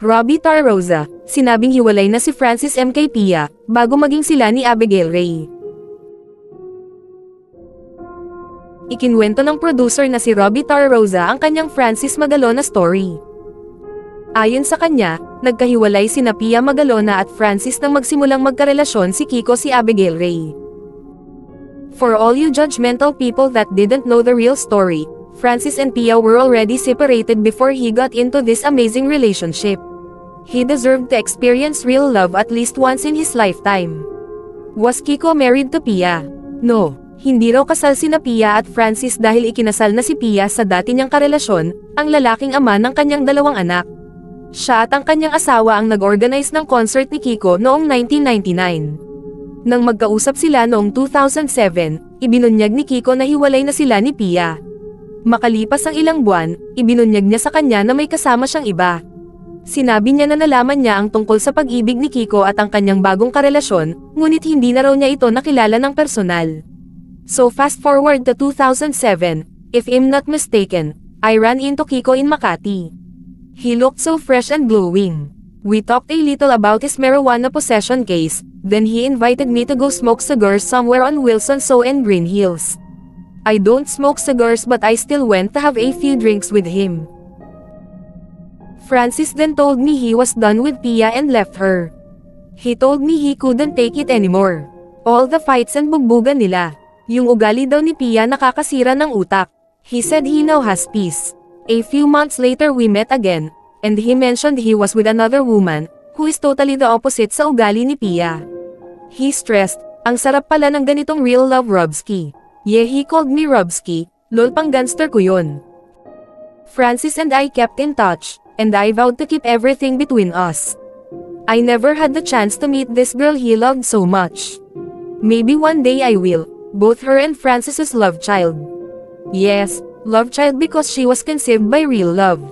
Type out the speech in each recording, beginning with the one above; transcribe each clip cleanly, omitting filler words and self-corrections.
Robbie Tarroza, sinabing hiwalay na si Francis M. kay Pia, bago maging sila ni Abigail Ray. Ikinwento ng producer na si Robbie Tarroza ang kanyang Francis Magalona story. Ayon sa kanya, nagkahiwalay sina Pia Magalona at Francis nang magsimulang magkarelasyon si Kiko si Abigail Ray. For all you judgmental people that didn't know the real story, Francis and Pia were already separated before he got into this amazing relationship. He deserved to experience real love at least once in his lifetime. Was Kiko married to Pia? No, hindi raw kasal sina Pia at Francis dahil ikinasal na si Pia sa dati niyang karelasyon, ang lalaking ama ng kanyang dalawang anak. Siya at ang kanyang asawa ang nag-organize ng concert ni Kiko noong 1999. Nang magkausap sila noong 2007, ibinunyag ni Kiko na hiwalay na sila ni Pia. Makalipas ang ilang buwan, ibinunyag niya sa kanya na may kasama siyang iba. Sinabi niya na nalaman niya ang tungkol sa pag-ibig ni Kiko at ang kanyang bagong karelasyon, ngunit hindi na raw niya ito nakilala ng personal. So fast forward to 2007, if I'm not mistaken, I ran into Kiko in Makati. He looked so fresh and glowing. We talked a little about his marijuana possession case, then he invited me to go smoke cigars somewhere on Wilson So and Green Hills. I don't smoke cigars but I still went to have a few drinks with him. Francis then told me he was done with Pia and left her. He told me he couldn't take it anymore. All the fights and bugbugan nila. Yung ugali daw ni Pia nakakasira ng utak. He said he now has peace. A few months later we met again, and he mentioned he was with another woman, who is totally the opposite sa ugali ni Pia. He stressed, ang sarap pala ng ganitong real love Robski. Yeah, he called me Robski, lol pang gangster ko yun. Francis and I kept in touch, and I vowed to keep everything between us. I never had the chance to meet this girl he loved so much. Maybe one day I will, both her and Francis's love child. Yes, love child because she was conceived by real love.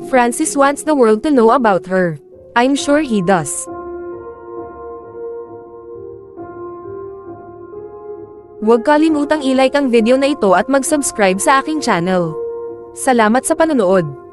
Francis wants the world to know about her. I'm sure he does. Huwag kalimutang i-like ang video na ito at mag-subscribe sa aking channel. Salamat sa panonood.